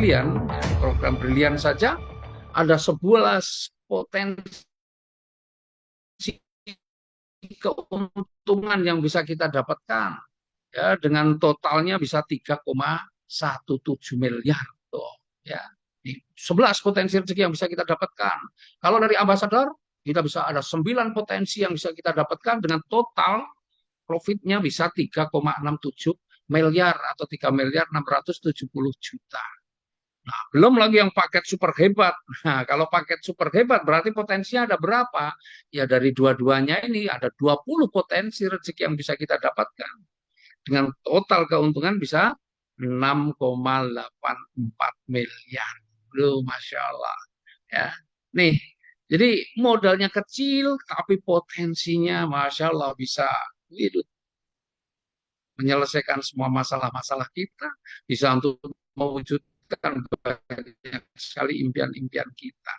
Brilian, program Brilian saja ada 11 potensi keuntungan yang bisa kita dapatkan, ya, dengan totalnya bisa 3,17 miliar tuh, ya. 11 potensi rezeki yang bisa kita dapatkan. Kalau dari ambasador kita bisa ada 9 potensi yang bisa kita dapatkan dengan total profitnya bisa 3,67 miliar atau 3 miliar 670 juta. Nah, belum lagi yang paket super hebat. Nah, kalau paket super hebat berarti potensinya ada berapa? Ya dari dua-duanya ini ada 20 potensi rezeki yang bisa kita dapatkan. Dengan total keuntungan bisa 6,84 miliar. Loh, Masya Allah. Ya. Nih, jadi modalnya kecil tapi potensinya Masya Allah bisa menyelesaikan semua masalah-masalah kita, bisa untuk mewujudkan banyak sekali impian-impian kita.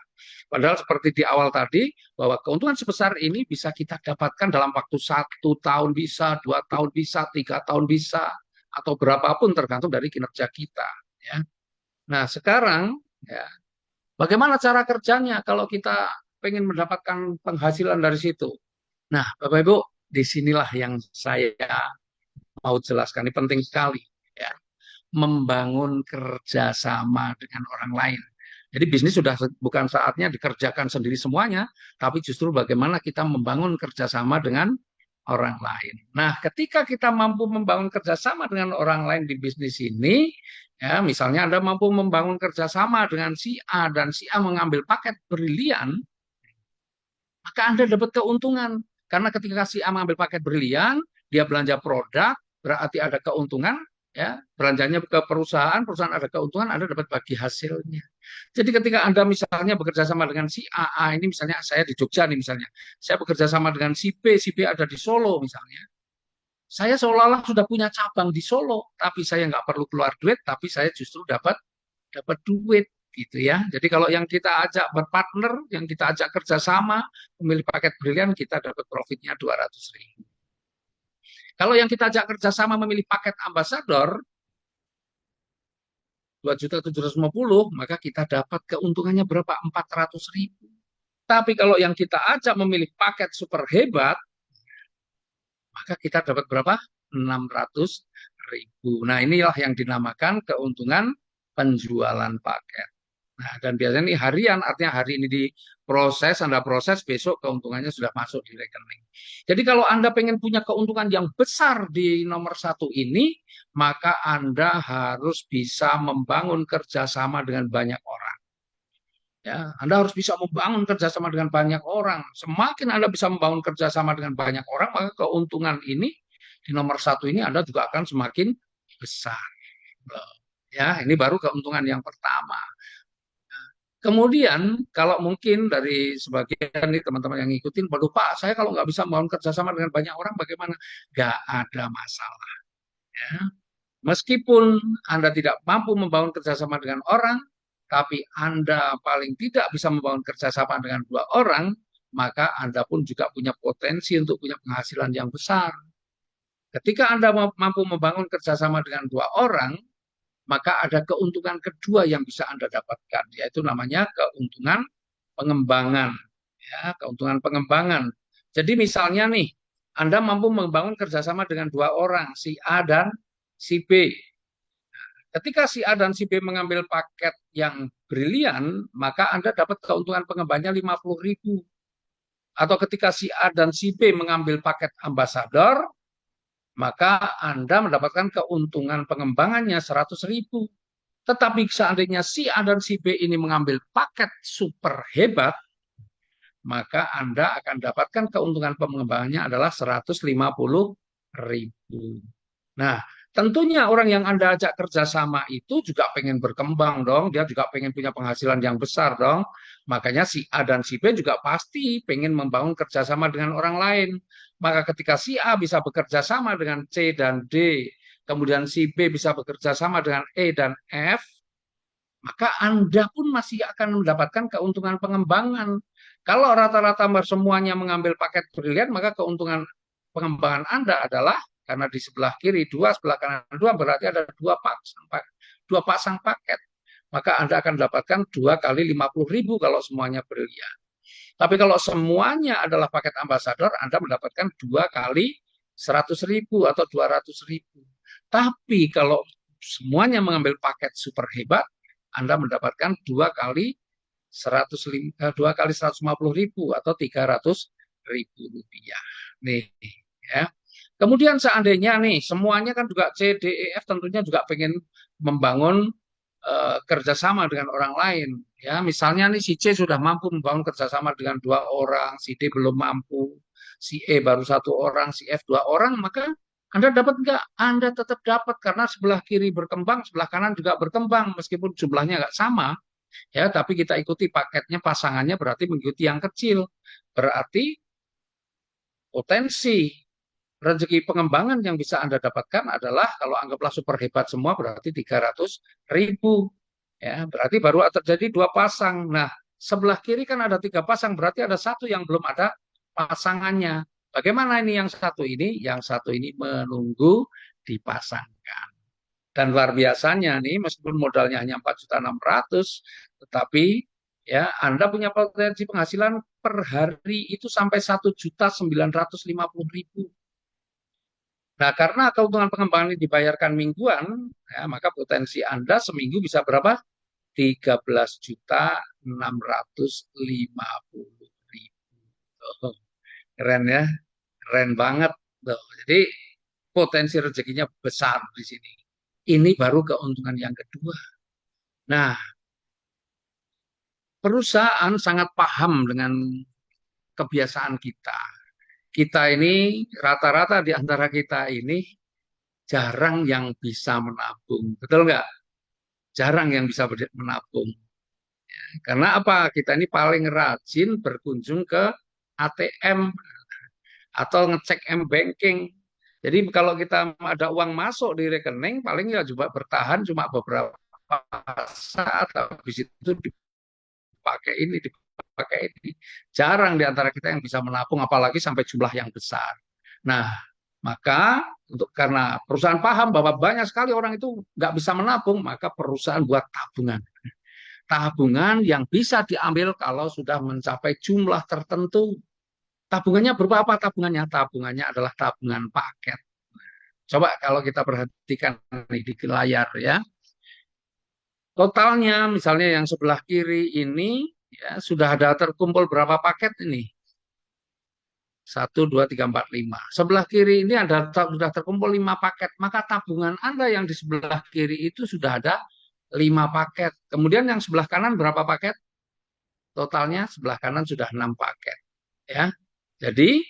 Padahal seperti di awal tadi, bahwa keuntungan sebesar ini bisa kita dapatkan dalam waktu 1 tahun bisa, 2 tahun bisa, 3 tahun bisa, atau berapapun tergantung dari kinerja kita. Ya. Nah sekarang, ya, bagaimana cara kerjanya kalau kita pengen mendapatkan penghasilan dari situ? Nah, Bapak Ibu, disinilah yang saya mau jelaskan, ini penting sekali, ya, membangun kerjasama dengan orang lain. Jadi bisnis sudah bukan saatnya dikerjakan sendiri semuanya, tapi justru bagaimana kita membangun kerjasama dengan orang lain. Nah, ketika kita mampu membangun kerjasama dengan orang lain di bisnis ini, ya, misalnya Anda mampu membangun kerjasama dengan si A dan si A mengambil paket brilian, maka Anda dapat keuntungan. Karena ketika si A mengambil paket brilian, dia belanja produk, berarti ada keuntungan, ya, belanjanya ke perusahaan, perusahaan ada keuntungan, Anda dapat bagi hasilnya. Jadi ketika Anda misalnya bekerja sama dengan si A ini misalnya saya di Jogja nih misalnya, saya bekerja sama dengan si B ada di Solo misalnya, saya seolah-olah sudah punya cabang di Solo, tapi saya nggak perlu keluar duit, tapi saya justru dapat dapat duit gitu ya. Jadi kalau yang kita ajak berpartner, yang kita ajak kerjasama, memilih paket brilian, kita dapat profitnya 200.000. Kalau yang kita ajak kerjasama memilih paket ambasador, 2.750.000, maka kita dapat keuntungannya berapa? 400.000. Tapi kalau yang kita ajak memilih paket super hebat, maka kita dapat berapa? 600.000. Nah, inilah yang dinamakan keuntungan penjualan paket. Nah, dan biasanya ini harian, artinya hari ini diproses, Anda proses, besok keuntungannya sudah masuk di rekening. Jadi kalau Anda pengen punya keuntungan yang besar di nomor satu ini, maka Anda harus bisa membangun kerjasama dengan banyak orang. Ya, Anda harus bisa membangun kerjasama dengan banyak orang. Semakin Anda bisa membangun kerjasama dengan banyak orang, maka keuntungan ini di nomor satu ini Anda juga akan semakin besar. Ya, ini baru keuntungan yang pertama. Kemudian kalau mungkin dari sebagian nih teman-teman yang ngikutin, waduh Pak, saya kalau nggak bisa membangun kerjasama dengan banyak orang, bagaimana? Nggak ada masalah. Ya. Meskipun Anda tidak mampu membangun kerjasama dengan orang, tapi Anda paling tidak bisa membangun kerjasama dengan 2 orang, maka Anda pun juga punya potensi untuk punya penghasilan yang besar. Ketika Anda mampu membangun kerjasama dengan 2 orang, maka ada keuntungan kedua yang bisa Anda dapatkan, yaitu namanya keuntungan pengembangan. Ya, keuntungan pengembangan. Jadi misalnya nih, Anda mampu membangun kerjasama dengan 2 orang, si A dan si B. Ketika si A dan si B mengambil paket yang brilian, maka Anda dapat keuntungan pengembangannya 50.000. Atau ketika si A dan si B mengambil paket ambasador, maka Anda mendapatkan keuntungan pengembangannya 100.000. Tetapi seandainya si A dan si B ini mengambil paket super hebat, maka Anda akan dapatkan keuntungan pengembangannya adalah 150.000. Nah, tentunya orang yang Anda ajak kerjasama itu juga pengen berkembang dong, dia juga pengen punya penghasilan yang besar dong. Makanya si A dan si B juga pasti pengen membangun kerjasama dengan orang lain. Maka ketika si A bisa bekerja sama dengan C dan D, kemudian si B bisa bekerja sama dengan E dan F, maka Anda pun masih akan mendapatkan keuntungan pengembangan. Kalau rata-rata semuanya mengambil paket brilian, maka keuntungan pengembangan Anda adalah karena di sebelah kiri 2, sebelah kanan 2, berarti ada 2 pasang paket. maka Anda akan mendapatkan 2 kali 50.000 kalau semuanya brilian. Tapi kalau semuanya adalah paket ambasador, Anda mendapatkan 2 kali 100.000 atau 200.000. Tapi kalau semuanya mengambil paket super hebat, Anda mendapatkan 2 kali 2 kali 150.000 atau 300.000 rupiah. Nih, ya. Kemudian seandainya nih semuanya kan juga C, D, E, F tentunya juga pengen membangun kerjasama dengan orang lain. Ya, misalnya nih si C sudah mampu membangun kerjasama dengan 2 orang, si D belum mampu, si E baru 1 orang, si F 2 orang, maka Anda dapat nggak? Anda tetap dapat karena sebelah kiri berkembang, sebelah kanan juga berkembang meskipun jumlahnya nggak sama. Ya, tapi kita ikuti paketnya, pasangannya berarti mengikuti yang kecil. Berarti potensi rezeki pengembangan yang bisa Anda dapatkan adalah kalau anggaplah super hebat semua berarti 300.000. Ya, berarti baru terjadi 2 pasang. Nah, sebelah kiri kan ada 3 pasang, berarti ada satu yang belum ada pasangannya. Bagaimana ini yang satu ini? Yang satu ini menunggu dipasangkan. Dan luar biasanya nih, meskipun modalnya hanya 4.600.000, tetapi ya Anda punya potensi penghasilan per hari itu sampai 1.950.000. Nah, karena keuntungan pengembangan ini dibayarkan mingguan, ya, maka potensi Anda seminggu bisa berapa? 13.650.000. Oh, keren ya, keren banget. Tuh. Jadi potensi rezekinya besar di sini. Ini baru keuntungan yang kedua. Nah, perusahaan sangat paham dengan kebiasaan kita. Kita ini rata-rata di antara kita ini jarang yang bisa menabung. Betul nggak? Jarang yang bisa menabung. Karena apa? Kita ini paling rajin berkunjung ke ATM atau ngecek M-banking. Jadi kalau kita ada uang masuk di rekening, paling ya coba bertahan cuma beberapa saat, habis itu dipakai ini, dipakai ini. Jarang di antara kita yang bisa menabung, apalagi sampai jumlah yang besar. Nah, maka karena perusahaan paham bahwa banyak sekali orang itu nggak bisa menabung, maka perusahaan buat tabungan. Tabungan yang bisa diambil kalau sudah mencapai jumlah tertentu. Tabungannya berupa apa tabungannya? Tabungannya adalah tabungan paket. Coba kalau kita perhatikan nih di layar ya. Totalnya misalnya yang sebelah kiri ini ya sudah ada terkumpul berapa paket ini? 1, 2, 3, 4, 5. Sebelah kiri ini sudah terkumpul 5 paket. Maka tabungan Anda yang di sebelah kiri itu sudah ada 5 paket. Kemudian yang sebelah kanan berapa paket? Totalnya sebelah kanan sudah 6 paket. Ya. Jadi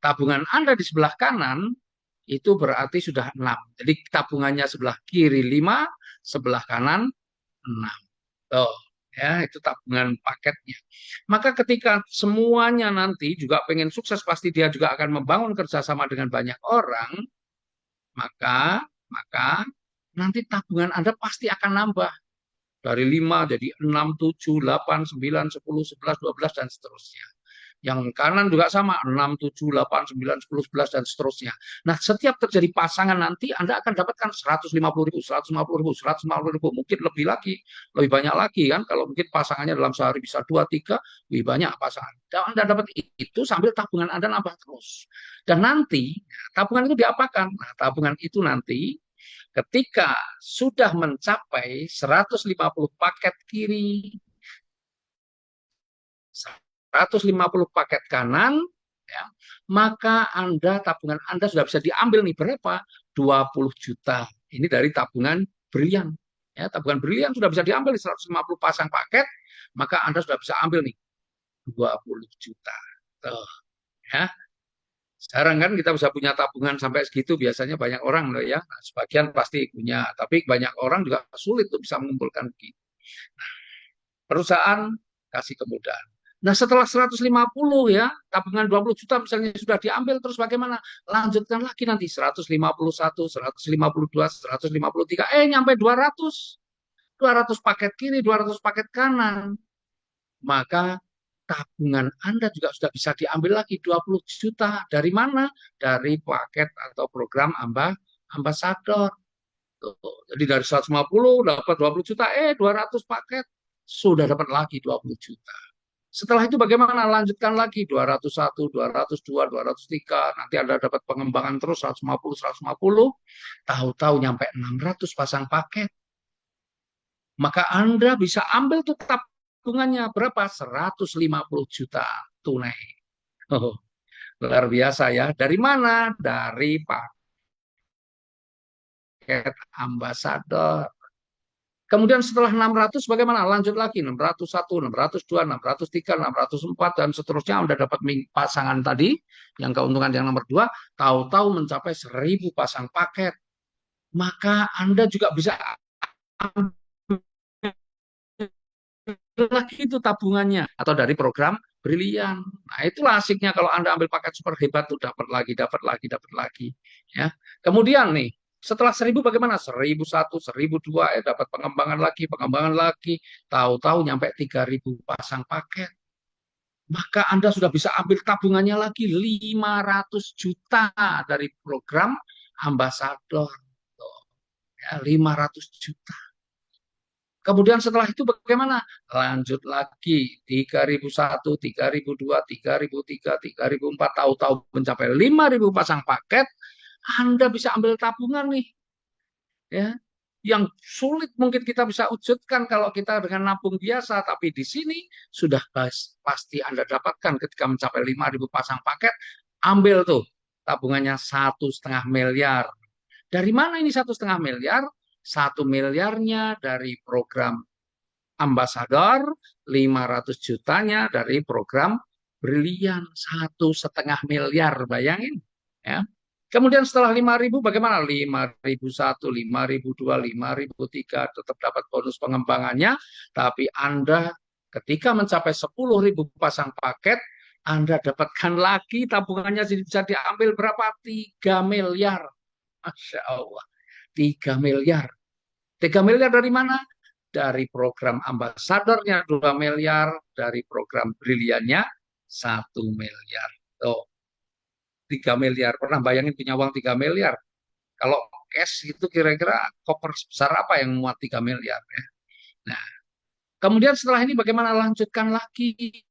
tabungan Anda di sebelah kanan itu berarti sudah 6. Jadi tabungannya sebelah kiri 5, sebelah kanan 6. Oh, ya, itu tabungan paketnya. Maka ketika semuanya nanti juga pengen sukses, pasti dia juga akan membangun kerjasama dengan banyak orang, maka nanti tabungan Anda pasti akan nambah. Dari 5 jadi 6, 7, 8, 9, 10, 11, 12, dan seterusnya. Yang kanan juga sama, 6, 7, 8, 9, 10, 11, dan seterusnya. Nah, setiap terjadi pasangan nanti, Anda akan dapatkan 150.000, 150.000, 150.000, mungkin lebih lagi, lebih banyak lagi kan, kalau mungkin pasangannya dalam sehari bisa 2, 3, lebih banyak pasangan. Dan Anda dapat itu sambil tabungan Anda nambah terus. Dan nanti, tabungan itu diapakan? Nah, tabungan itu nanti, ketika sudah mencapai 150 paket kiri, 150 paket kanan, ya, maka tabungan Anda sudah bisa diambil nih berapa? 20 juta. Ini dari tabungan brilian. Ya, tabungan brilian sudah bisa diambil di 150 pasang paket, maka Anda sudah bisa ambil nih 20 juta. Tuh, ya. Sekarang kan kita bisa punya tabungan sampai segitu, biasanya banyak orang loh ya. Nah, sebagian pasti punya, tapi banyak orang juga sulit untuk bisa mengumpulkan begitu. Perusahaan kasih kemudahan. Nah, setelah 150 ya, tabungan 20 juta misalnya sudah diambil, terus bagaimana? Lanjutkan lagi nanti 151, 152, 153, nyampe 200. 200 paket kiri, 200 paket kanan. Maka tabungan Anda juga sudah bisa diambil lagi 20 juta. Dari mana? Dari paket atau program ambasador. Tuh. Jadi dari 150 dapat 20 juta, 200 paket sudah dapat lagi 20 juta. Setelah itu bagaimana? Lanjutkan lagi 201, 202, 203, nanti Anda dapat pengembangan terus 150, 150, tahu-tahu nyampe 600 pasang paket. Maka Anda bisa ambil tuh tabungannya berapa? 150 juta tunai. Oh, luar biasa ya. Dari mana? Dari paket ambasador. Kemudian setelah 600 bagaimana? Lanjut lagi 601, 602, 603, 604 dan seterusnya Anda dapat pasangan tadi yang keuntungan yang nomor 2 tahu-tahu mencapai 1000 pasang paket. Maka Anda juga bisa ambil lagi itu tabungannya atau dari program Brilian. Nah, itulah asiknya kalau Anda ambil paket super hebat tuh dapat lagi, dapat lagi, dapat lagi. Ya. Kemudian nih, setelah 1000 bagaimana? 1001, 1002, dapat pengembangan lagi. Tahu-tahu nyampe 3000 pasang paket. Maka Anda sudah bisa ambil tabungannya lagi 500 juta dari program ambasador. Tuh, ya, 500 juta. Kemudian setelah itu bagaimana? Lanjut lagi 3001, 3002, 3003, 3004, tahu-tahu mencapai 5000 pasang paket, Anda bisa ambil tabungan nih. Ya, yang sulit mungkin kita bisa wujudkan kalau kita dengan nabung biasa, tapi di sini sudah pasti Anda dapatkan ketika mencapai 5000 pasang paket, ambil tuh tabungannya 1,5 miliar. Dari mana ini 1,5 miliar? 1 miliarnya dari program ambasador, 500 jutanya dari program Brilian, 1,5 miliar, bayangin. Ya. Kemudian setelah 5.000 bagaimana? 5.001, 5.002, 5.003 tetap dapat bonus pengembangannya, tapi Anda ketika mencapai 10.000 pasang paket, Anda dapatkan lagi tabungannya bisa diambil berapa? 3 miliar. Masya Allah. 3 miliar. 3 miliar dari mana? Dari program ambasadornya 2 miliar, dari program briliannya 1 miliar. Tuh, 3 miliar. Pernah bayangin punya uang 3 miliar? Kalau cash itu kira-kira koper sebesar apa yang muat 3 miliar ya? Nah, kemudian setelah ini bagaimana lanjutkan lagi?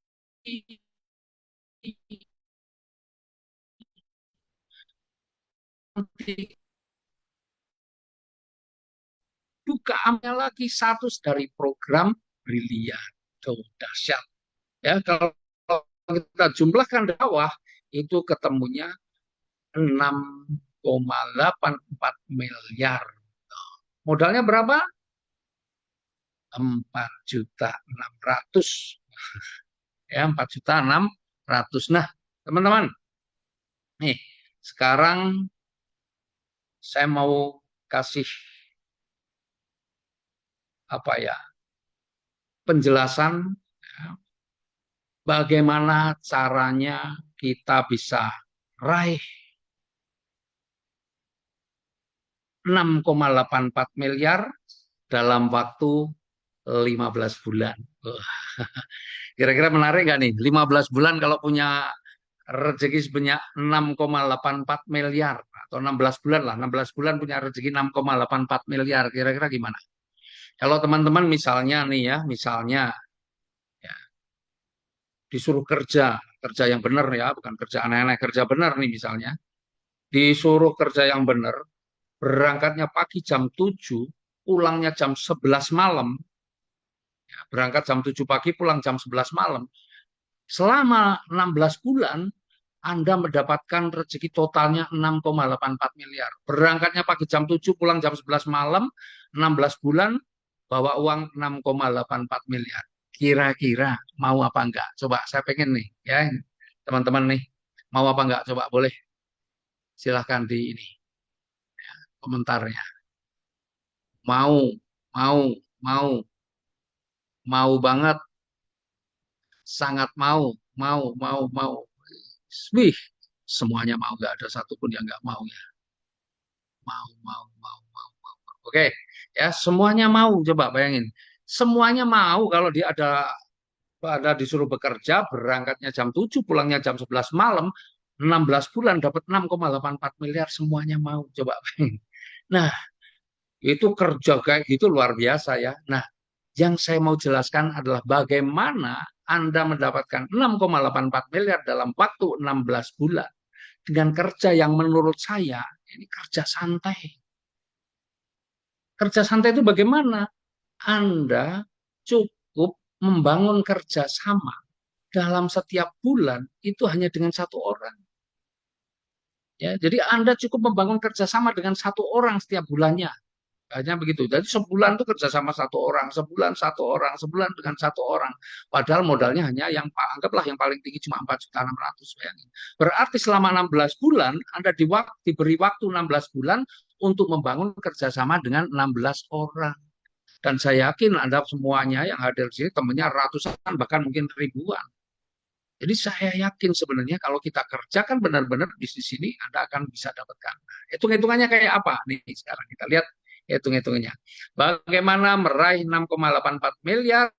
Buka amnya lagi satu dari program brilian. Tuh, dahsyat. Ya, kalau kita jumlahkan di bawah itu ketemunya 6,84 miliar. Modalnya berapa? 4.600.000. Ya, 4.600.000. Nah, teman-teman, nih, sekarang saya mau kasih apa ya? Penjelasan ya, bagaimana caranya kita bisa raih 6,84 miliar dalam waktu 15 bulan. Kira-kira menarik nggak nih? 15 bulan kalau punya rezeki sebanyak 6,84 miliar atau 16 bulan lah. 16 bulan punya rezeki 6,84 miliar. Kira-kira gimana? Kalau teman-teman misalnya nih ya, misalnya ya, disuruh kerja, kerja yang benar ya, bukan kerja aneh-aneh, kerja benar nih misalnya. Disuruh kerja yang benar, berangkatnya pagi jam 7, pulangnya jam 11 malam, ya, berangkat jam 7 pagi, pulang jam 11 malam. Selama 16 bulan, Anda mendapatkan rezeki totalnya 6,84 miliar. Berangkatnya pagi jam 7, pulang jam 11 malam, 16 bulan, bawa uang 6,84 miliar. Kira-kira mau apa enggak? Coba saya pengen nih, ya teman-teman nih, mau apa enggak? Coba boleh silahkan di ini komentarnya. Mau, mau, mau, mau banget, sangat mau. Wih, semuanya mau, nggak ada satupun yang nggak mau ya. Mau. Oke, ya semuanya mau. Coba bayangin, semuanya mau kalau dia ada disuruh bekerja, berangkatnya jam 7, pulangnya jam 11 malam, 16 bulan dapat 6,84 miliar, semuanya mau. Coba bayangin. Nah, Itu kerja kayak gitu luar biasa ya. Nah, yang saya mau jelaskan adalah bagaimana Anda mendapatkan 6,84 miliar dalam waktu 16 bulan dengan kerja yang menurut saya ini kerja santai. Kerja santai itu bagaimana? Anda cukup membangun kerjasama dalam setiap bulan itu hanya dengan satu orang. Ya, jadi Anda cukup membangun kerjasama dengan satu orang setiap bulannya. Hanya begitu. Jadi sebulan itu kerjasama satu orang, sebulan satu orang, sebulan dengan satu orang. Padahal modalnya hanya yang anggaplah yang paling tinggi cuma 4.600.000. Bayangin. Berarti selama 16 bulan Anda diberi waktu 16 bulan untuk membangun kerjasama dengan 16 orang. Dan saya yakin Anda semuanya yang hadir di sini temannya ratusan bahkan mungkin ribuan. Jadi saya yakin sebenarnya kalau kita kerjakan benar-benar bisnis ini, Anda akan bisa dapatkan. Nah, hitung-hitungannya kayak apa? Nih sekarang kita lihat hitung-hitungannya. Bagaimana meraih 6,84 miliar?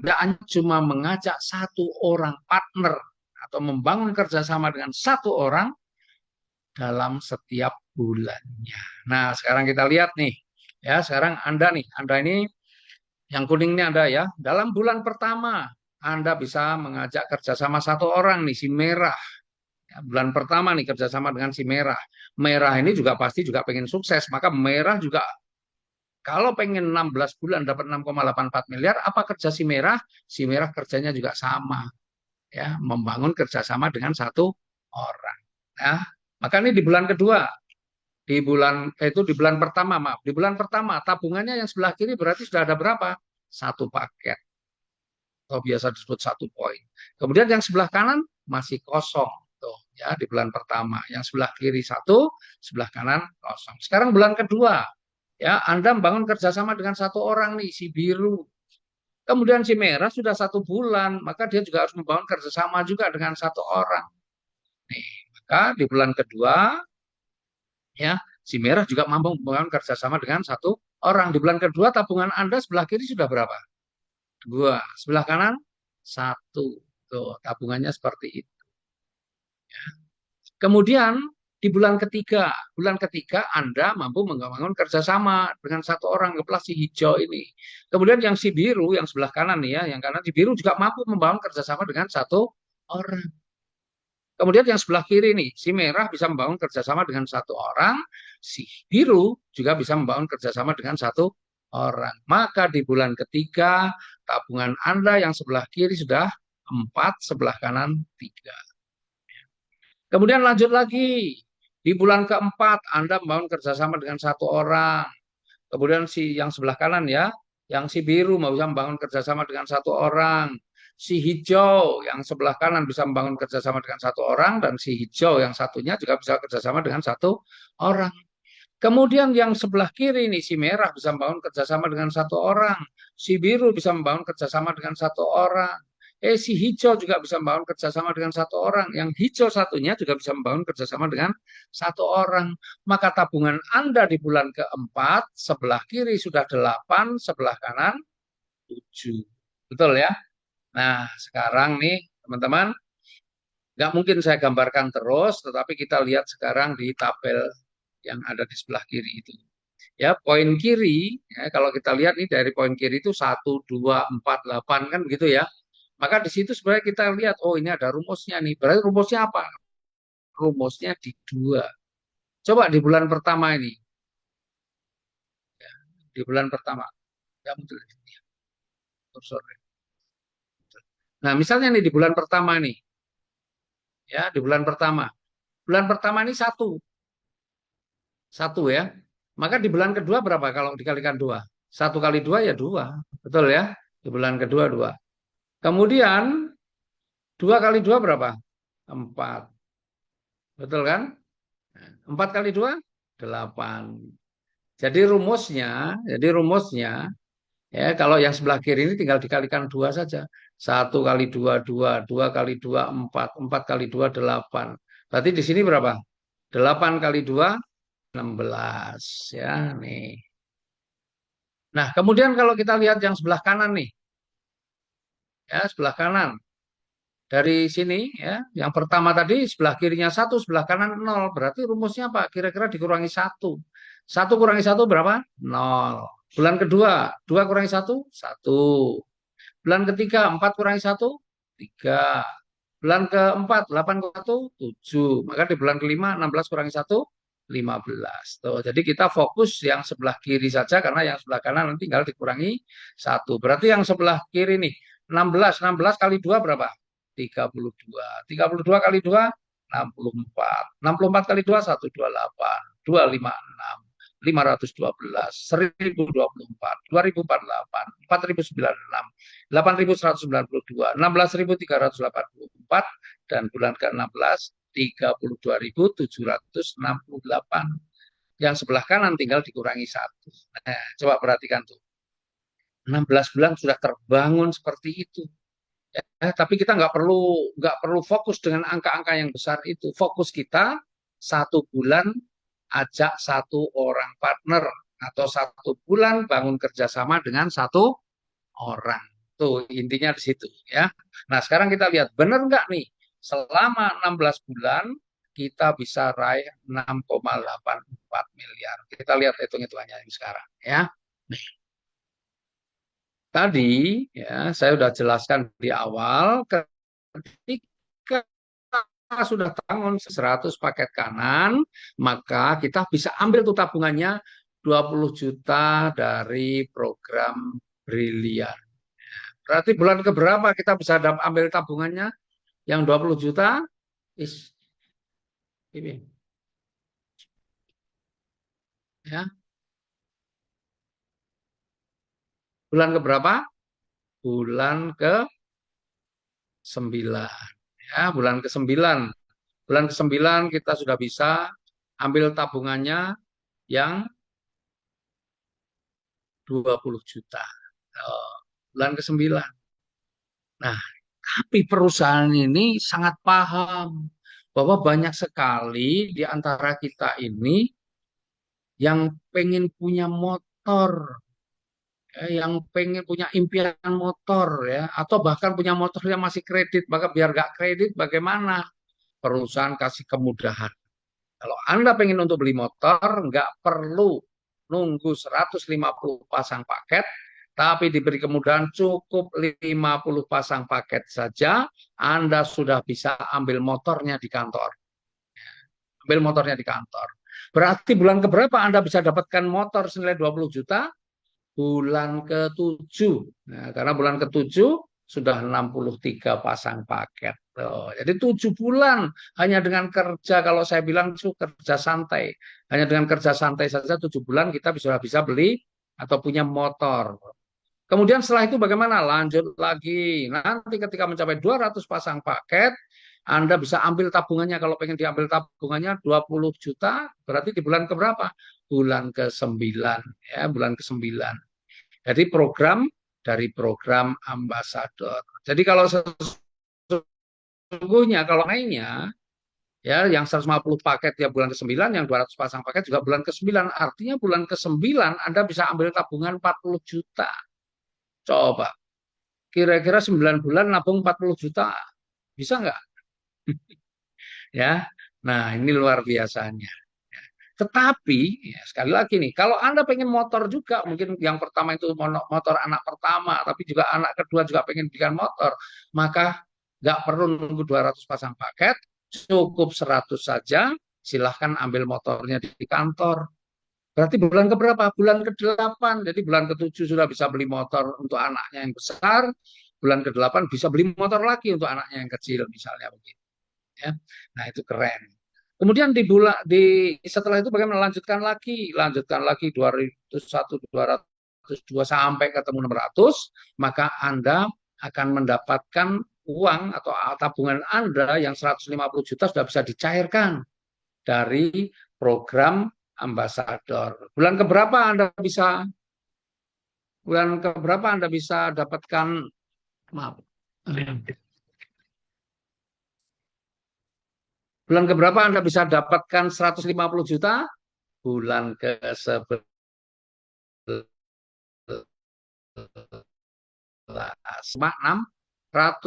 Anda cuma mengajak satu orang partner atau membangun kerjasama dengan satu orang dalam setiap bulannya. Nah, sekarang kita lihat nih. Ya, sekarang Anda ini yang kuning ini Anda ya. Dalam bulan pertama Anda bisa mengajak kerjasama satu orang nih, si merah. Ya, bulan pertama nih kerjasama dengan si merah. Merah ini juga pasti juga pengen sukses. Maka merah juga kalau pengen 16 bulan dapat 6,84 miliar, apa kerja si merah? Si merah kerjanya juga sama. Ya, membangun kerjasama dengan satu orang. Ya, maka ini di bulan kedua. Di bulan pertama, maaf. Di bulan pertama, tabungannya yang sebelah kiri berarti sudah ada berapa? Satu paket. Atau biasa disebut satu poin. Kemudian yang sebelah kanan masih kosong. Tuh, ya, di bulan pertama. Yang sebelah kiri satu, sebelah kanan kosong. Sekarang bulan kedua, ya, Anda membangun kerjasama dengan satu orang nih, si biru. Kemudian si merah sudah satu bulan, maka dia juga harus membangun kerjasama juga dengan satu orang. Nih, maka di bulan kedua, ya, si merah juga mampu membangun kerjasama dengan satu orang. Di bulan kedua, tabungan Anda sebelah kiri sudah berapa? Dua. Sebelah kanan, satu. Tuh, tabungannya seperti itu. Kemudian di bulan ketiga Anda mampu membangun kerjasama dengan satu orang, kepala si hijau ini. Kemudian yang si biru, yang sebelah kanan nih ya, yang kanan si biru juga mampu membangun kerjasama dengan satu orang. Kemudian yang sebelah kiri nih, si merah bisa membangun kerjasama dengan satu orang, si biru juga bisa membangun kerjasama dengan satu orang. Maka di bulan ketiga, tabungan Anda yang sebelah kiri sudah 4, sebelah kanan 3. Kemudian lanjut lagi, di bulan keempat Anda membangun kerjasama dengan satu orang. Kemudian si yang sebelah kanan ya, yang si biru mau bisa membangun kerjasama dengan satu orang. Si hijau yang sebelah kanan bisa membangun kerjasama dengan satu orang, dan si hijau yang satunya juga bisa kerjasama dengan satu orang. Kemudian yang sebelah kiri ini si merah bisa membangun kerjasama dengan satu orang, si biru bisa membangun kerjasama dengan satu orang. Si hijau juga bisa membangun kerjasama dengan satu orang. Yang hijau satunya juga bisa membangun kerjasama dengan satu orang. Maka tabungan Anda di bulan keempat, sebelah kiri sudah 8, sebelah kanan 7. Betul ya? Nah, sekarang nih teman-teman, nggak mungkin saya gambarkan terus, tetapi kita lihat sekarang di tabel yang ada di sebelah kiri itu. Ya, poin kiri, ya, kalau kita lihat nih dari poin kiri itu 1, 2, 4, 8 kan begitu ya. Maka di situ sebenarnya kita lihat, oh ini ada rumusnya nih. Berarti rumusnya apa? Rumusnya di 2. Coba di bulan pertama ini. Ya, di bulan pertama. Ya, muncul. Nah, misalnya nih di bulan pertama nih. Ya, di bulan pertama. Bulan pertama ini 1. 1 ya. Maka di bulan kedua berapa kalau dikalikan 2? 1 kali 2 ya 2. Betul ya? Di bulan kedua 2. Kemudian 2 kali 2 berapa? 4. Betul kan? 4 kali 2? 8. Jadi rumusnya ya kalau yang sebelah kiri ini tinggal dikalikan 2 saja. 1 kali 2 2, 2 kali 2 4, 4 kali 2 8. Berarti di sini berapa? 8 kali 2 16 ya nih. Nah, kemudian kalau kita lihat yang sebelah kanan nih. Ya, sebelah kanan. Dari sini ya, yang pertama tadi sebelah kirinya satu, sebelah kanan nol. Berarti rumusnya apa? Kira-kira dikurangi satu. Satu kurangi satu berapa? Nol. Bulan kedua, dua kurangi satu, satu. Bulan ketiga, empat kurangi satu, tiga. Bulan keempat, 8 kurangi satu, 7. Maka di bulan kelima, 16 kurangi satu, 15. Tuh, jadi kita fokus yang sebelah kiri saja, karena yang sebelah kanan nanti tinggal dikurangi satu. Berarti yang sebelah kiri nih, 16. 16 kali 2 berapa? 32. 32 kali 2, 64. 64 kali 2, 128. 256. 512, 1024, 2048, 4096, 8192, 16384, dan bulan ke-16 32.768. Yang sebelah kanan tinggal dikurangi satu. Nah, coba perhatikan tuh. 16 bulan sudah terbangun seperti itu. Tapi kita nggak perlu fokus dengan angka-angka yang besar itu. Fokus kita satu bulan ajak satu orang partner atau satu bulan bangun kerjasama dengan satu orang. Tuh intinya di situ ya. Nah sekarang kita lihat benar nggak nih selama 16 bulan kita bisa raih 6,84 miliar. Kita lihat hitung-hitungannya sekarang ya. Tadi ya saya sudah jelaskan di awal ketika sudah bangun 100 paket kanan, maka kita bisa ambil tuh tabungannya 20 juta dari program Brilian. Berarti bulan keberapa kita bisa ambil tabungannya yang 20 juta? Is ini ya. Bulan keberapa? Bulan ke-9. Ya, bulan ke-9. Bulan ke-9 kita sudah bisa ambil tabungannya yang 20 juta. Bulan ke-9. Nah, tapi perusahaan ini sangat paham bahwa banyak sekali di antara kita ini yang pengen punya motor, yang pengen punya impian motor ya, atau bahkan punya motor yang masih kredit, maka biar nggak kredit bagaimana? Perusahaan kasih kemudahan. Kalau Anda pengen untuk beli motor, nggak perlu nunggu 150 pasang paket, tapi diberi kemudahan cukup 50 pasang paket saja, Anda sudah bisa ambil motornya di kantor. Ambil motornya di kantor. Berarti bulan keberapa Anda bisa dapatkan motor senilai 20 juta? Bulan ke-7. Nah, karena bulan ke-7 sudah 63 pasang paket. Oh, jadi 7 bulan hanya dengan kerja, kalau saya bilang itu kerja santai. Hanya dengan kerja santai saja 7 bulan kita bisa beli atau punya motor. Kemudian setelah itu bagaimana? Lanjut lagi. Nanti ketika mencapai 200 pasang paket, Anda bisa ambil tabungannya. Kalau pengen diambil tabungannya 20 juta, berarti di bulan keberapa? Bulan ke-9. Ya, bulan ke-9. Jadi program ambasador. Jadi kalau sesungguhnya kalau mainnya ya yang 150 paket ya bulan ke-9, yang 200 pasang paket juga bulan ke-9. Artinya bulan ke-9 Anda bisa ambil tabungan 40 juta. Coba kira-kira 9 bulan nabung 40 juta. Bisa nggak? Ya. Nah, ini luar biasanya. Tetapi, ya, sekali lagi nih, kalau Anda pengen motor juga, mungkin yang pertama itu motor anak pertama, tapi juga anak kedua juga pengen belikan motor, maka nggak perlu nunggu 200 pasang paket, cukup 100 saja, silahkan ambil motornya di kantor. Berarti bulan keberapa? Bulan ke-8. Jadi bulan ke-7 sudah bisa beli motor untuk anaknya yang besar, bulan ke-8 bisa beli motor lagi untuk anaknya yang kecil, misalnya begitu. Ya. Nah, itu keren. Kemudian setelah itu bagaimana lanjutkan lagi 201, 202 sampai ketemu 600, maka Anda akan mendapatkan uang atau tabungan Anda yang 150 juta sudah bisa dicairkan dari program ambasador. Bulan keberapa Anda bisa dapatkan, maaf, bulan keberapa Anda bisa dapatkan 150 juta? Bulan ke-11. 6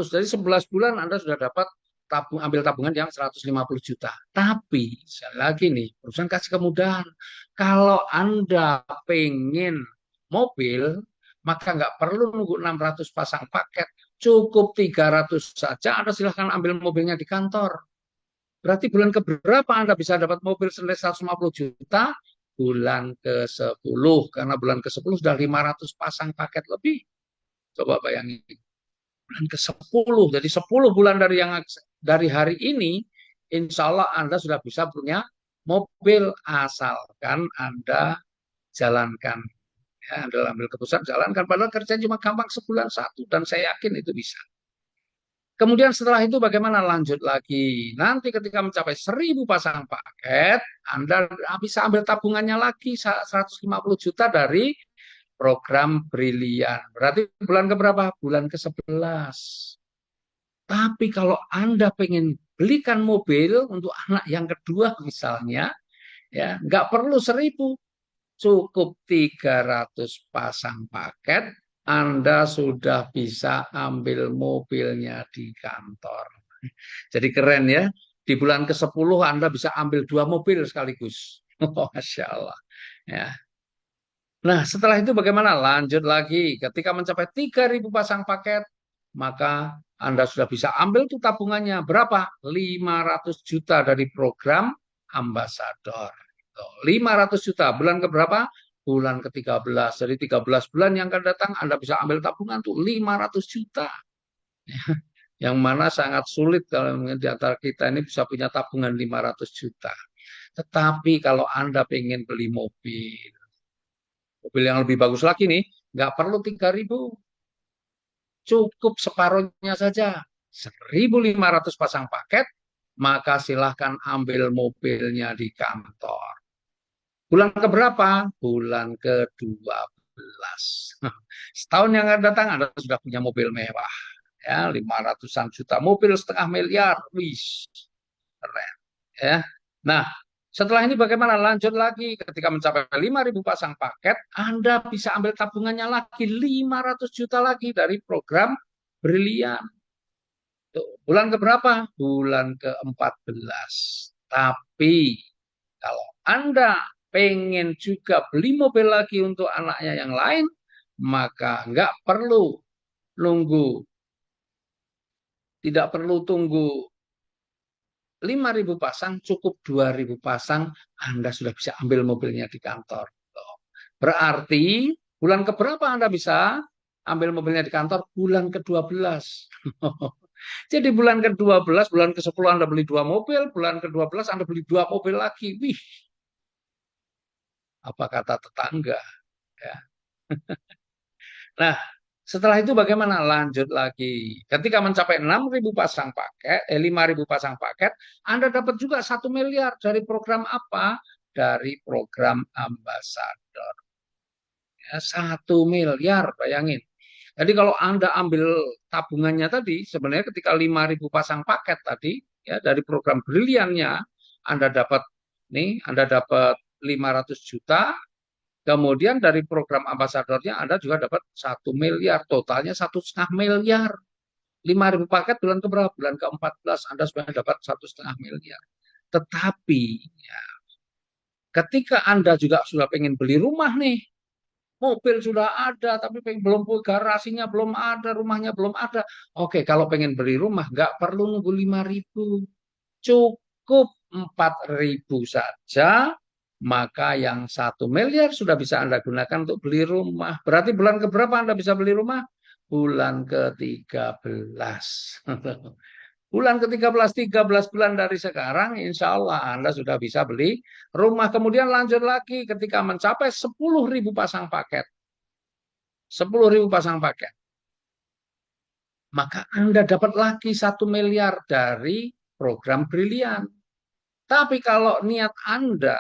dari 11 bulan Anda sudah dapat ambil tabungan yang 150 juta. Tapi sekali lagi nih, perusahaan kasih kemudahan. Kalau Anda pengen mobil, maka nggak perlu nunggu 600 pasang paket. Cukup 300 saja, Anda silahkan ambil mobilnya di kantor. Berarti bulan keberapa Anda bisa dapat mobil senilai 150 juta? Bulan ke-10. Karena bulan ke-10 sudah 500 pasang paket lebih. Coba bayangin. Bulan ke-10. Jadi 10 bulan dari hari ini, insya Allah Anda sudah bisa punya mobil asalkan Anda jalankan. Ya, Anda ambil keputusan jalankan. Padahal kerjanya cuma gampang sebulan satu. Dan saya yakin itu bisa. Kemudian setelah itu bagaimana lanjut lagi? Nanti ketika mencapai 1.000 pasang paket, Anda bisa ambil tabungannya lagi 150 juta dari program Brilian. Berarti bulan keberapa? Bulan ke-11. Tapi kalau Anda pengen belikan mobil untuk anak yang kedua misalnya, ya nggak perlu 1.000, cukup 300 pasang paket, Anda sudah bisa ambil mobilnya di kantor. Jadi keren ya, di bulan ke-10 Anda bisa ambil 2 mobil sekaligus. Masya Allah. Ya. Nah, setelah itu bagaimana? Lanjut lagi. Ketika mencapai 3.000 pasang paket, maka Anda sudah bisa ambil tuh tabungannya. Berapa? 500 juta dari program ambasador. 500 juta. Bulan keberapa? Bulan ke-13. Jadi 13 bulan yang akan datang Anda bisa ambil tabungan tuh 500 juta. Yang mana sangat sulit kalau di antara kita ini bisa punya tabungan 500 juta. Tetapi kalau Anda pengen beli mobil yang lebih bagus lagi nih, nggak perlu 3.000, cukup separuhnya saja. 1.500 pasang paket, maka silahkan ambil mobilnya di kantor. Bulan keberapa? Bulan ke-12. Setahun yang akan datang Anda sudah punya mobil mewah. Ya, 500-an juta, mobil setengah miliar. Wih, keren. Ya. Nah, setelah ini bagaimana? Lanjut lagi. Ketika mencapai 5.000 pasang paket, Anda bisa ambil tabungannya lagi 500 juta lagi dari program Brilian. Bulan keberapa? Bulan ke-14. Tapi kalau Anda pengen juga beli mobil lagi untuk anaknya yang lain, maka nggak perlu nunggu, tidak perlu tunggu 5.000 pasang, cukup 2.000 pasang, Anda sudah bisa ambil mobilnya di kantor. Berarti bulan keberapa Anda bisa ambil mobilnya di kantor? Bulan ke-12. Jadi bulan ke-12, bulan ke-10 Anda beli 2 mobil, bulan ke-12 Anda beli 2 mobil lagi. Wih, apa kata tetangga? Ya. Nah, setelah itu bagaimana? Lanjut lagi. Ketika mencapai 6.000 pasang paket, 5.000 pasang paket, Anda dapat juga 1 miliar dari program apa? Dari program ambasador. Ya, 1 miliar, bayangin. Jadi kalau Anda ambil tabungannya tadi, sebenarnya ketika 5.000 pasang paket tadi, ya dari program Briliannya, Anda dapat 500 juta. Kemudian dari program ambasadornya Anda juga dapat 1 miliar, totalnya 1,5 miliar. 5.000 paket bulan keberapa? Bulan ke-14 Anda sudah dapat 1,5 miliar. Tetapi ya, ketika Anda juga sudah pengen beli rumah nih, mobil sudah ada, tapi belum garasinya belum ada, rumahnya belum ada. Oke, kalau pengen beli rumah nggak perlu nunggu 5.000, cukup 4.000 saja, maka yang 1 miliar sudah bisa Anda gunakan untuk beli rumah. Berarti bulan keberapa Anda bisa beli rumah? Bulan ke-13. Bulan ke-13, 13 bulan dari sekarang, insya Allah Anda sudah bisa beli rumah. Kemudian lanjut lagi ketika mencapai 10.000 pasang paket. 10.000 pasang paket. Maka Anda dapat lagi 1 miliar dari program Brilian. Tapi kalau niat Anda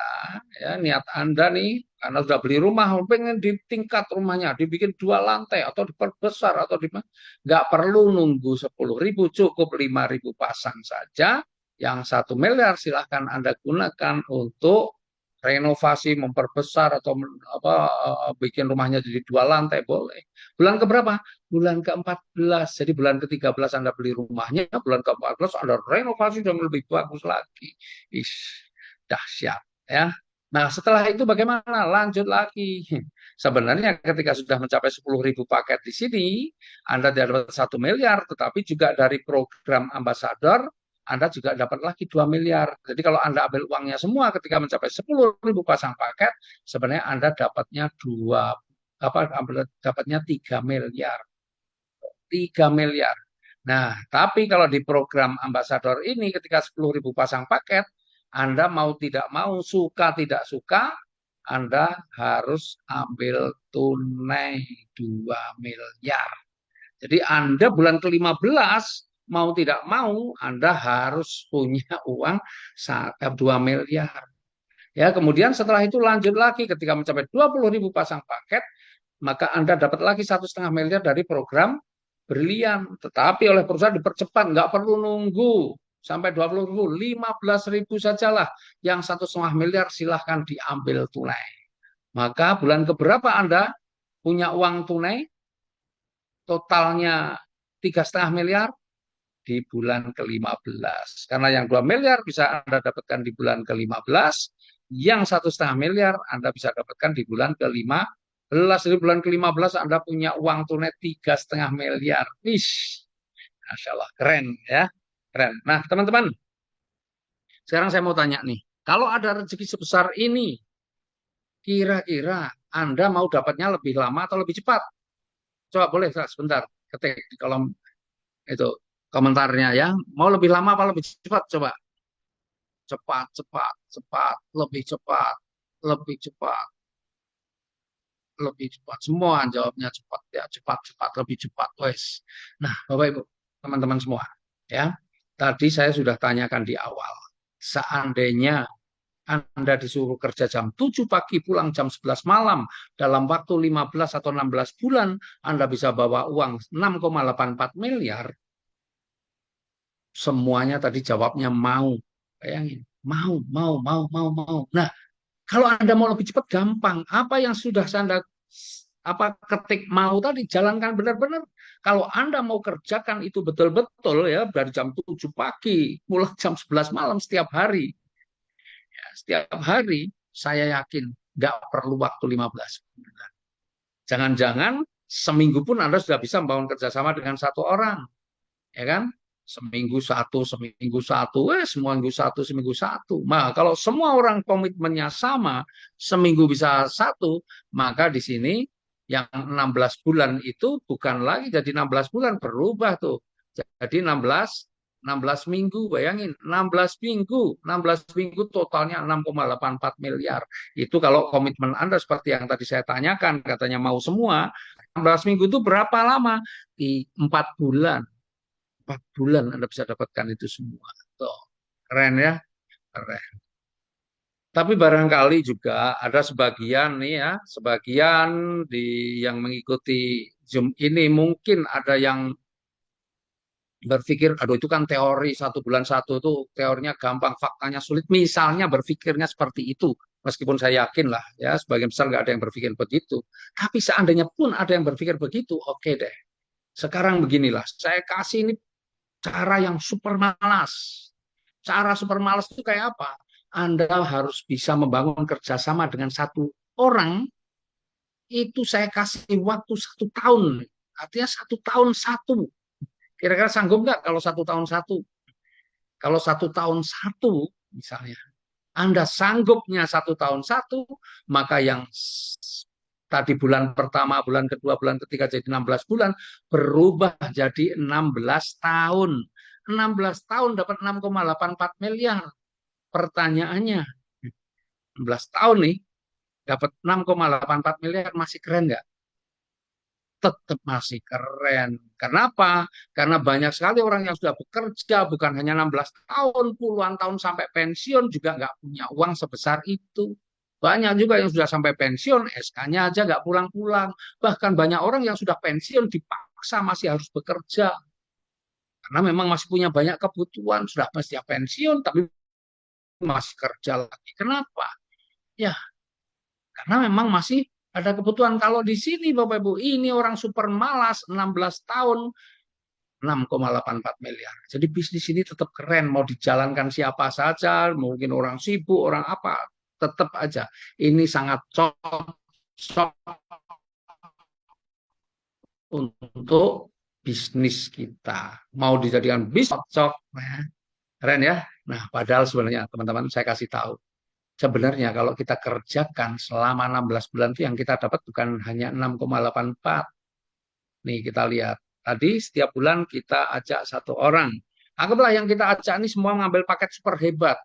nih, karena sudah beli rumah, pengen di tingkat rumahnya, dibikin 2 lantai atau diperbesar atau nggak perlu nunggu 10.000, cukup 5.000 pasang saja. Yang 1 miliar silahkan Anda gunakan untuk renovasi, memperbesar atau bikin rumahnya jadi 2 lantai boleh. Bulan keberapa? Bulan ke-14. Jadi bulan ke-13 Anda beli rumahnya, bulan ke-14 Anda renovasi dan lebih bagus lagi. Ish, dahsyat ya. Nah, setelah itu bagaimana? Lanjut lagi. Sebenarnya ketika sudah mencapai 10.000 paket di sini, Anda dapat 1 miliar, tetapi juga dari program ambasador anda juga dapat lagi 2 miliar. Jadi kalau Anda ambil uangnya semua ketika mencapai 10.000 pasang paket, sebenarnya Anda dapatnya dapatnya 3 miliar. 3 miliar. Nah, tapi kalau di program ambasador ini ketika 10.000 pasang paket, Anda mau tidak mau, suka tidak suka, Anda harus ambil tunai 2 miliar. Jadi Anda bulan ke-15 mau tidak mau Anda harus punya uang 2 miliar. Ya, kemudian setelah itu lanjut lagi ketika mencapai 20.000 pasang paket, maka Anda dapat lagi 1,5 miliar dari program Brilian. Tetapi oleh perusahaan dipercepat, nggak perlu nunggu sampai 20.000, 15.000 sajalah. Yang 1,5 miliar silahkan diambil tunai. Maka bulan keberapa Anda punya uang tunai? Totalnya 3,5 miliar di bulan ke-15. Karena yang 2 miliar bisa Anda dapatkan di bulan ke-15, yang 1,5 miliar Anda bisa dapatkan di bulan ke-15. Di bulan ke-15 Anda punya uang tunai 3,5 miliar. Wish, Masya Allah, keren ya. Keren. Nah, teman-teman, sekarang saya mau tanya nih, kalau ada rezeki sebesar ini, kira-kira Anda mau dapatnya lebih lama atau lebih cepat? Coba boleh sebentar ketik di kolom itu komentarnya ya. Mau lebih lama apa lebih cepat? Coba. Cepat, cepat, cepat, lebih cepat, lebih cepat, lebih cepat. Semua jawabnya cepat ya, cepat, cepat, lebih cepat, wes. Nah, Bapak Ibu, teman-teman semua, ya. Tadi saya sudah tanyakan di awal. Seandainya Anda disuruh kerja jam 7 pagi, pulang jam 11 malam, dalam waktu 15 atau 16 bulan, Anda bisa bawa uang 6,84 miliar, semuanya tadi jawabnya mau. Bayangin, mau. Nah, kalau Anda mau lebih cepat, gampang. Apa yang sudah Anda ketik mau tadi, jalankan benar-benar. Kalau Anda mau kerjakan itu betul-betul ya, dari jam 7 pagi, pulang jam 11 malam setiap hari. Ya, setiap hari, saya yakin nggak perlu waktu 15 bulan. Jangan-jangan seminggu pun Anda sudah bisa membangun kerjasama dengan satu orang. Ya kan? Seminggu satu, seminggu satu. Nah, kalau semua orang komitmennya sama, seminggu bisa satu, maka di sini yang 16 bulan itu bukan lagi jadi 16 bulan, berubah tuh. Jadi 16 minggu, bayangin, 16 minggu totalnya 6,84 miliar. Itu kalau komitmen Anda seperti yang tadi saya tanyakan, katanya mau semua, 16 minggu itu berapa lama? Di 4 bulan. 4 bulan Anda bisa dapatkan itu semua. Tuh, keren ya, keren. Tapi barangkali juga ada sebagian nih ya, sebagian yang mengikuti Zoom ini mungkin ada yang berpikir, aduh itu kan teori 1 bulan satu itu teorinya gampang, faktanya sulit. Misalnya berpikirnya seperti itu, meskipun saya yakin lah ya sebagian besar nggak ada yang berpikir begitu. Tapi seandainya pun ada yang berpikir begitu, oke deh. Sekarang beginilah, saya kasih ini cara yang super malas. Cara super malas itu kayak apa? Anda harus bisa membangun kerjasama dengan satu orang, itu saya kasih waktu 1 tahun. Artinya 1 tahun satu. Kira-kira sanggup nggak kalau 1 tahun satu? Kalau 1 tahun satu, misalnya, Anda sanggupnya 1 tahun satu, maka yang tadi bulan pertama, bulan kedua, bulan ketiga jadi 16 bulan, berubah jadi 16 tahun. 16 tahun dapat 6,84 miliar. Pertanyaannya, 16 tahun nih, dapat 6,84 miliar, masih keren nggak? Tetap masih keren. Kenapa? Karena banyak sekali orang yang sudah bekerja, bukan hanya 16 tahun, puluhan tahun sampai pensiun, juga nggak punya uang sebesar itu. Banyak juga yang sudah sampai pensiun, SK-nya aja nggak pulang-pulang. Bahkan banyak orang yang sudah pensiun dipaksa masih harus bekerja. Karena memang masih punya banyak kebutuhan, sudah pasti pensiun, tapi masih kerja lagi. Kenapa? Ya, karena memang masih ada kebutuhan. Kalau di sini Bapak Ibu, ini orang super malas 16 tahun 6,84 miliar. Jadi bisnis ini tetap keren, mau dijalankan siapa saja, mungkin orang sibuk, orang apa, tetap aja. Ini sangat cocok untuk bisnis kita. Mau dijadikan bisnis cocok, ya. Keren ya. Nah, padahal sebenarnya teman-teman saya kasih tahu. Sebenarnya kalau kita kerjakan selama 16 bulan itu yang kita dapat bukan hanya 6,84. Nih kita lihat. Tadi setiap bulan kita ajak satu orang. Anggaplah yang kita ajak ini semua mengambil paket super hebat.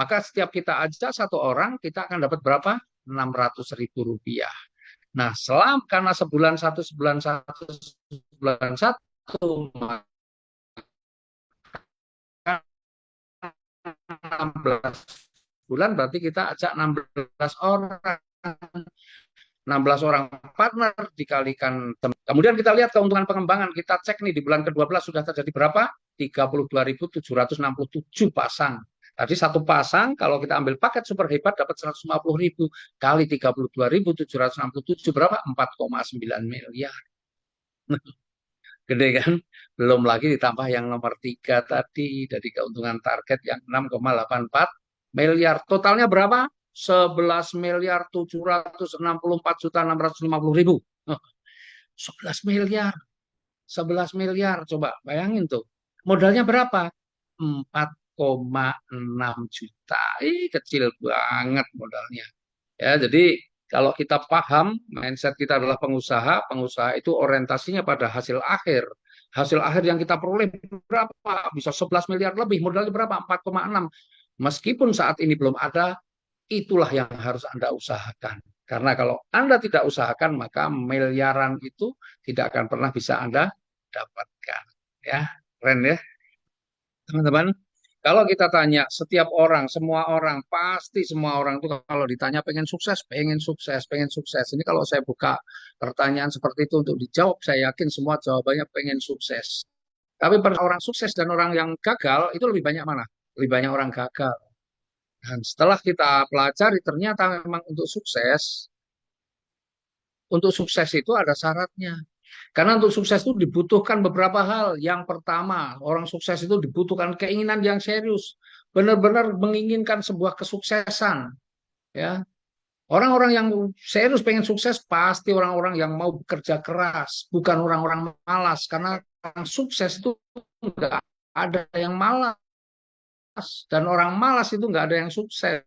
Maka setiap kita ajak satu orang, kita akan dapat berapa? 600.000 rupiah. Nah, karena sebulan satu, maka 16 bulan berarti kita ajak 16 orang. 16 orang partner dikalikan. Kemudian kita lihat keuntungan pengembangan. Kita cek nih di bulan ke-12 sudah terjadi berapa? 32.767 pasang. Tadi satu pasang kalau kita ambil paket super hebat dapat 150.000 kali 32.767 berapa? 4,9 miliar. Gede kan? Belum lagi ditambah yang nomor 3 tadi dari keuntungan target yang 6,84 miliar. Totalnya berapa? 11.764.650.000. 11 miliar. 11 miliar. Coba bayangin tuh. Modalnya berapa? 4,6 juta. Kecil banget modalnya. Ya, jadi kalau kita paham mindset kita adalah pengusaha, pengusaha itu orientasinya pada hasil akhir. Hasil akhir yang kita peroleh berapa? Bisa 11 miliar lebih, modalnya berapa? 4,6. Meskipun saat ini belum ada, itulah yang harus Anda usahakan. Karena kalau Anda tidak usahakan, maka miliaran itu tidak akan pernah bisa Anda dapatkan. Ya, keren ya, teman-teman. Kalau kita tanya setiap orang, semua orang, pasti semua orang itu kalau ditanya pengen sukses, pengen sukses, pengen sukses. Ini kalau saya buka pertanyaan seperti itu untuk dijawab, saya yakin semua jawabannya pengen sukses. Tapi orang sukses dan orang yang gagal, itu lebih banyak mana? Lebih banyak orang gagal. Dan setelah kita pelajari, ternyata memang untuk sukses itu ada syaratnya. Karena untuk sukses itu dibutuhkan beberapa hal. Yang pertama, orang sukses itu dibutuhkan keinginan yang serius, benar-benar menginginkan sebuah kesuksesan. Ya, orang-orang yang serius pengen sukses pasti orang-orang yang mau bekerja keras, bukan orang-orang malas. Karena orang sukses itu nggak ada yang malas dan orang malas itu nggak ada yang sukses.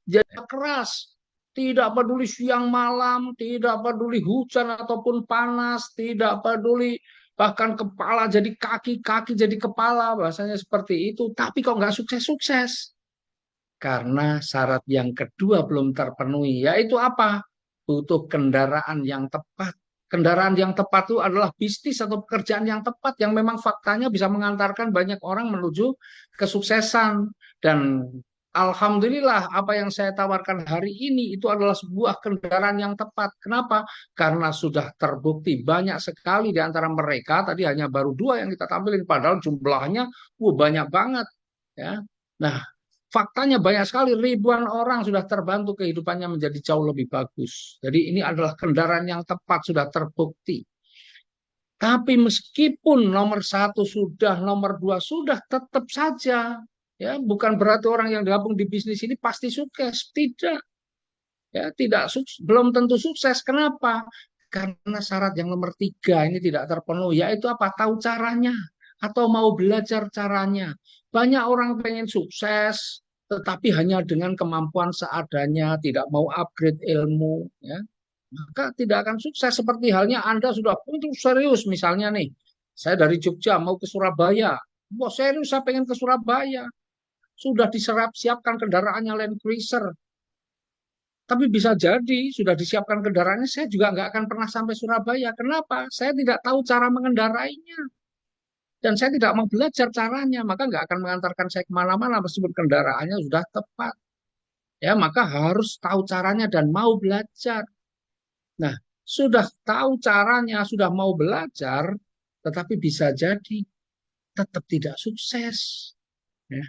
Jadi keras, tidak peduli siang malam, tidak peduli hujan ataupun panas, tidak peduli bahkan kepala jadi kaki, kaki jadi kepala, bahasanya seperti itu. Tapi kok nggak sukses-sukses? Karena syarat yang kedua belum terpenuhi, yaitu apa? Butuh kendaraan yang tepat. Kendaraan yang tepat itu adalah bisnis atau pekerjaan yang tepat yang memang faktanya bisa mengantarkan banyak orang menuju kesuksesan. Dan alhamdulillah apa yang saya tawarkan hari ini itu adalah sebuah kendaraan yang tepat. Kenapa? Karena sudah terbukti banyak sekali di antara mereka, tadi hanya baru dua yang kita tampilin, padahal jumlahnya banyak banget. Ya. Nah, faktanya banyak sekali, ribuan orang sudah terbantu kehidupannya menjadi jauh lebih bagus. Jadi ini adalah kendaraan yang tepat, sudah terbukti. Tapi meskipun nomor satu sudah, nomor dua sudah, tetap saja. Ya, bukan berarti orang yang gabung di bisnis ini pasti sukses. Tidak. Ya, tidak belum tentu sukses. Kenapa? Karena syarat yang nomor tiga ini tidak terpenuhi. Yaitu apa? Tahu caranya. Atau mau belajar caranya. Banyak orang pengen sukses, tetapi hanya dengan kemampuan seadanya, tidak mau upgrade ilmu, ya, maka tidak akan sukses. Seperti halnya Anda sudah untuk serius, misalnya nih, saya dari Jogja mau ke Surabaya, wah serius saya pengen ke Surabaya, sudah siapkan kendaraannya Land Cruiser, tapi bisa jadi sudah disiapkan kendaraannya, saya juga nggak akan pernah sampai Surabaya. Kenapa? Saya tidak tahu cara mengendarainya. Dan saya tidak mau belajar caranya, maka nggak akan mengantarkan saya kemana-mana meskipun kendaraannya sudah tepat. Ya, maka harus tahu caranya dan mau belajar. Nah, sudah tahu caranya, sudah mau belajar, tetapi bisa jadi tetap tidak sukses. Ya.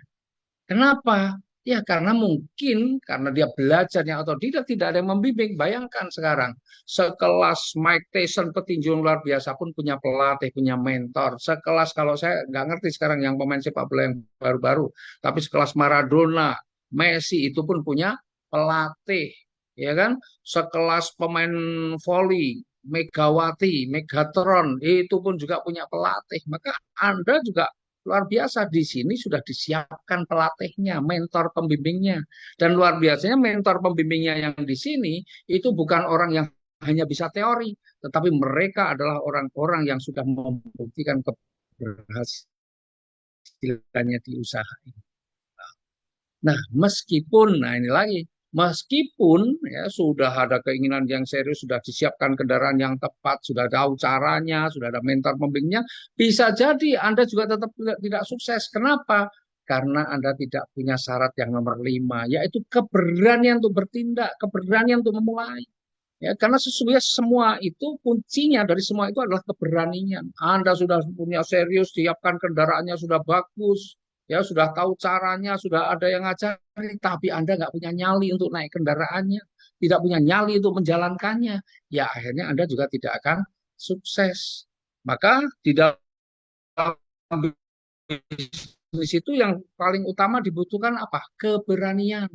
Kenapa? Ya karena mungkin karena dia belajarnya otodidak tidak ada yang membimbing. Bayangkan sekarang sekelas Mike Tyson petinju yang luar biasa pun punya pelatih, punya mentor. Sekelas kalau saya nggak ngerti sekarang yang pemain sepak bola yang baru-baru, tapi sekelas Maradona, Messi itu pun punya pelatih, ya kan? Sekelas pemain voli, Megawati, Megatron itu pun juga punya pelatih. Maka Anda juga luar biasa di sini sudah disiapkan pelatihnya, mentor pembimbingnya. Dan luar biasanya mentor pembimbingnya yang di sini itu bukan orang yang hanya bisa teori, tetapi mereka adalah orang-orang yang sudah membuktikan keberhasilannya di usaha ini. Nah, meskipun, nah ini lagi, meskipun ya sudah ada keinginan yang serius, sudah disiapkan kendaraan yang tepat, sudah tahu caranya, sudah ada mentor pembimbingnya, bisa jadi Anda juga tetap tidak sukses. Kenapa? Karena Anda tidak punya syarat yang nomor 5, yaitu keberanian untuk bertindak, keberanian untuk memulai. Ya, karena sesungguhnya semua itu kuncinya dari semua itu adalah keberanian. Anda sudah punya serius, siapkan kendaraannya sudah bagus, ya sudah tahu caranya, sudah ada yang ngajari, tapi Anda nggak punya nyali untuk naik kendaraannya, tidak punya nyali untuk menjalankannya, ya akhirnya Anda juga tidak akan sukses. Maka di dalam bisnis itu yang paling utama dibutuhkan apa? Keberanian.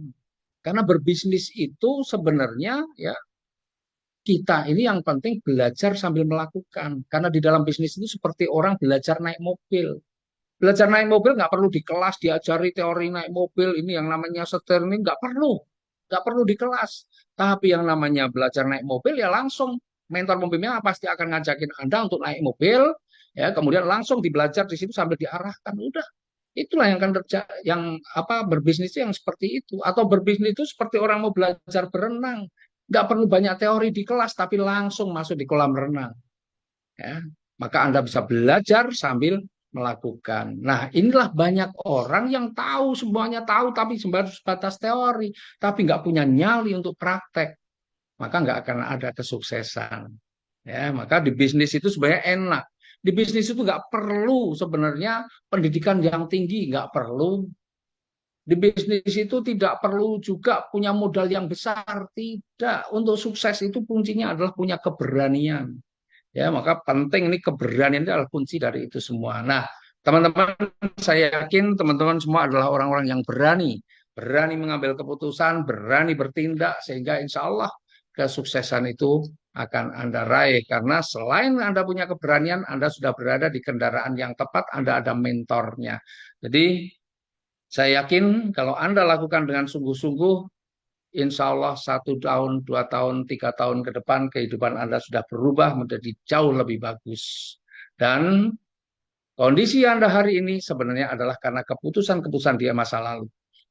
Karena berbisnis itu sebenarnya ya kita ini yang penting belajar sambil melakukan. Karena di dalam bisnis itu seperti orang belajar naik mobil. Belajar naik mobil nggak perlu di kelas diajari teori naik mobil. Ini yang namanya setir ini nggak perlu. Nggak perlu di kelas. Tapi yang namanya belajar naik mobil ya langsung. Mentor pembimbingnya pasti akan ngajakin Anda untuk naik mobil. Ya, kemudian langsung dibelajar di situ sambil diarahkan. Udah. Itulah yang akan terjadi, yang apa berbisnis itu yang seperti itu. Atau berbisnis itu seperti orang mau belajar berenang, nggak perlu banyak teori di kelas, tapi langsung masuk di kolam renang. Ya. Maka Anda bisa belajar sambil melakukan. Nah, inilah banyak orang yang tahu, semuanya tahu, tapi sebatas teori, tapi nggak punya nyali untuk praktek. Maka nggak akan ada kesuksesan. Ya, maka di bisnis itu sebenarnya enak. Di bisnis itu nggak perlu sebenarnya pendidikan yang tinggi, nggak perlu. Di bisnis itu tidak perlu juga punya modal yang besar, tidak. Untuk sukses itu kuncinya adalah punya keberanian. Ya, maka penting ini keberanian itu adalah kunci dari itu semua. Nah, teman-teman, saya yakin teman-teman semua adalah orang-orang yang berani, berani mengambil keputusan, berani bertindak, sehingga insya Allah kesuksesan itu akan Anda raih. Karena selain Anda punya keberanian, Anda sudah berada di kendaraan yang tepat, Anda ada mentornya. Jadi, saya yakin kalau Anda lakukan dengan sungguh-sungguh, insya Allah 1 tahun, 2 tahun, 3 tahun ke depan kehidupan Anda sudah berubah menjadi jauh lebih bagus. Dan kondisi Anda hari ini sebenarnya adalah karena keputusan-keputusan dia masa lalu.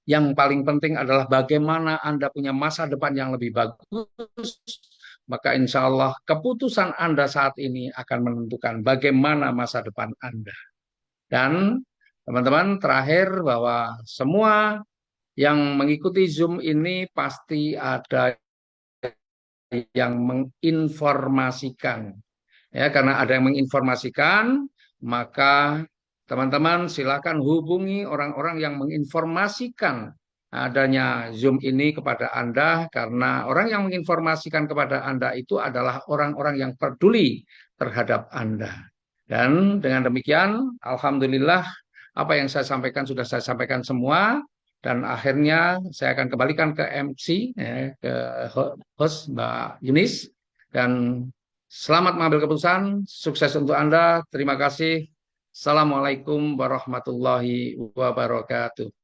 Yang paling penting adalah bagaimana Anda punya masa depan yang lebih bagus. Maka insya Allah keputusan Anda saat ini akan menentukan bagaimana masa depan Anda. Dan teman-teman terakhir bahwa semua yang mengikuti Zoom ini pasti ada yang menginformasikan. Ya, karena ada yang menginformasikan, maka teman-teman silakan hubungi orang-orang yang menginformasikan adanya Zoom ini kepada Anda, karena orang yang menginformasikan kepada Anda itu adalah orang-orang yang peduli terhadap Anda. Dan dengan demikian, alhamdulillah apa yang saya sampaikan sudah saya sampaikan semua. Dan akhirnya saya akan kembalikan ke MC, ya, ke host Mbak Yunis. Dan selamat mengambil keputusan, sukses untuk Anda. Terima kasih. Assalamualaikum warahmatullahi wabarakatuh.